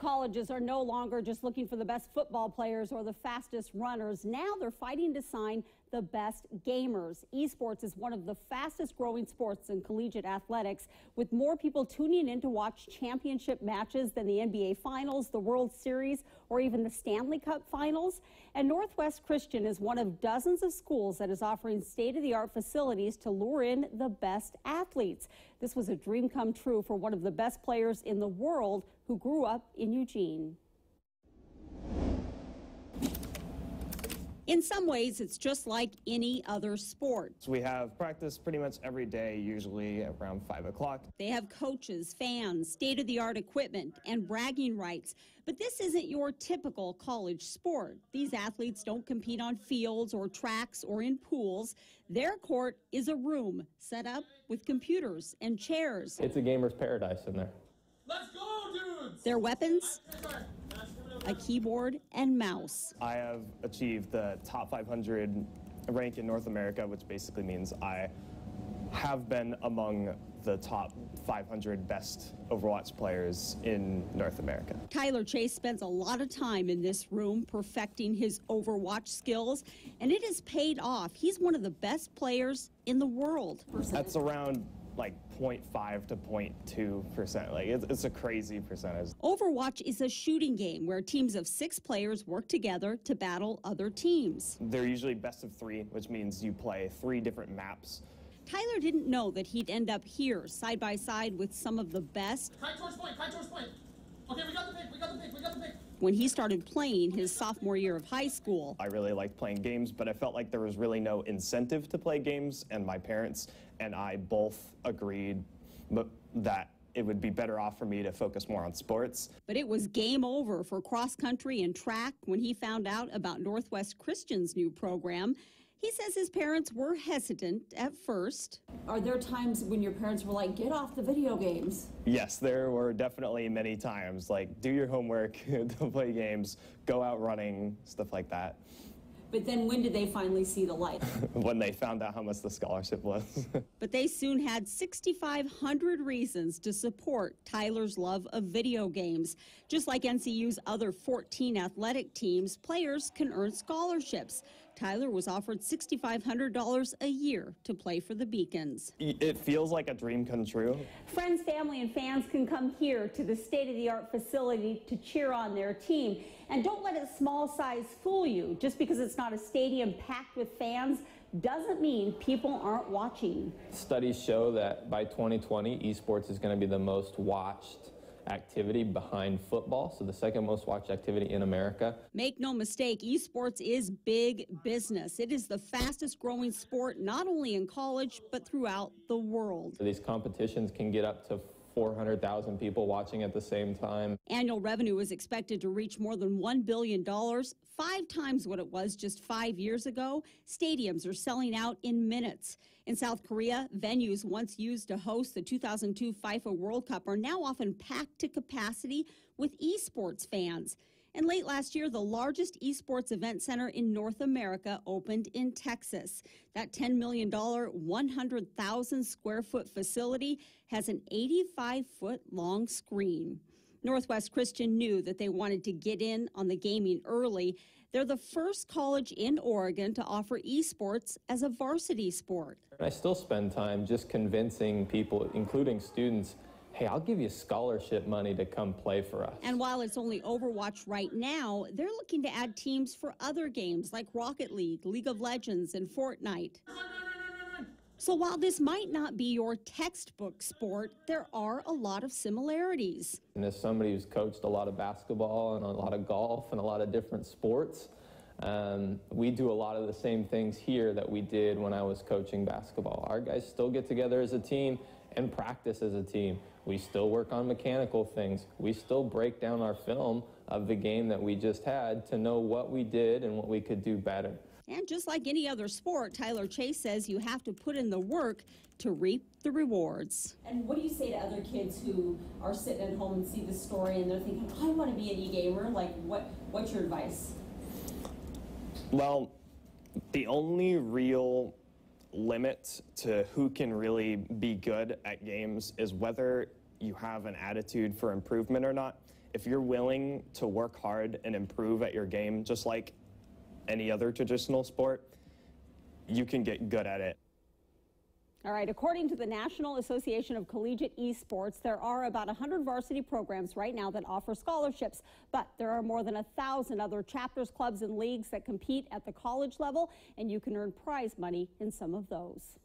colleges are no longer just looking for the best football players or the fastest runners. Now they're fighting to sign the best gamers. Esports is one of the fastest growing sports in collegiate athletics, with more people tuning in to watch championship matches than the NBA Finals, the World Series, or even the Stanley Cup Finals. And Northwest Christian is one of dozens of schools that is offering state-of-the-art facilities to lure in the best athletes. This was a dream come true for one of the best players in the world who grew up in Eugene. In some ways, it's just like any other sport. We have practice pretty much every day, usually around 5 o'clock. They have coaches, fans, state-of-the-art equipment, and bragging rights. But this isn't your typical college sport. These athletes don't compete on fields or tracks or in pools. Their court is a room set up with computers and chairs. It's a gamer's paradise in there. Let's go, dudes! Their weapons? A keyboard and mouse. I have achieved the top 500 rank in North America, which basically means I have been among the top 500 best Overwatch players in North America. Tyler Chase spends a lot of time in this room perfecting his Overwatch skills, and it has paid off. He's one of the best players in the world. That's around like 0.5 to 0.2%. Like it's a crazy percentage. Overwatch is a shooting game where teams of 6 players work together to battle other teams. They're usually best of 3, which means you play 3 different maps. Tyler didn't know that he'd end up here, side by side with some of the best. Kite towards point, kite towards point. Okay, we got the pick, we got the pick, we got the pick. When he started playing his sophomore year of high school. I really liked playing games, but I felt like there was really no incentive to play games, and my parents and I both agreed that it would be better off for me to focus more on sports. But it was game over for cross country and track when he found out about Northwest Christian's new program. He says his parents were hesitant at first. Are there times when your parents were like, get off the video games? Yes, there were definitely many times, like do your homework, don't play games, go out running, stuff like that. But then when did they finally see the light? When they found out how much the scholarship was. But they soon had 6,500 reasons to support Tyler's love of video games. Just like NCU's other 14 athletic teams, players can earn scholarships. Tyler was offered $6,500 a year to play for the Beacons. It feels like a dream come true. Friends, family, and fans can come here to the state-of-the-art facility to cheer on their team. And don't let its small size fool you. Just because it's not a stadium packed with fans doesn't mean people aren't watching. Studies show that by 2020, esports is going to be the most watched activity behind football, so the second most watched activity in America. Make no mistake, esports is big business. It is the fastest growing sport, not only in college, but throughout the world. These competitions can get up to 400,000 people watching at the same time. Annual revenue is expected to reach more than $1 billion, 5 times what it was just 5 years ago. Stadiums are selling out in minutes. In South Korea, venues once used to host the 2002 FIFA World Cup are now often packed to capacity with esports fans. And late last year, the largest esports event center in North America opened in Texas. That $10 million, 100,000 square foot facility has an 85-foot long screen. Northwest Christian knew that they wanted to get in on the gaming early. They're the first college in Oregon to offer esports as a varsity sport. I still spend time just convincing people, including students, hey, I'll give you scholarship money to come play for us. And while it's only Overwatch right now, they're looking to add teams for other games like Rocket League, League of Legends, and Fortnite. So while this might not be your textbook sport, there are a lot of similarities. And as somebody who's coached a lot of basketball and a lot of golf and a lot of different sports, we do a lot of the same things here that we did when I was coaching basketball. Our guys still get together as a team and practice as a team. We still work on mechanical things. We still break down our film of the game that we just had to know what we did and what we could do better. And just like any other sport, Tyler Chase says you have to put in the work to reap the rewards. And what do you say to other kids who are sitting at home and see this story and they're thinking, I want to be an e-gamer? Like, what's your advice? Well, the only real limit to who can really be good at games is whether you have an attitude for improvement or not. if you're willing to work hard and improve at your game, just like any other traditional sport, you can get good at it. All right, according to the National Association of Collegiate Esports, there are about 100 varsity programs right now that offer scholarships, but there are more than 1,000 other chapters, clubs, and leagues that compete at the college level, and you can earn prize money in some of those.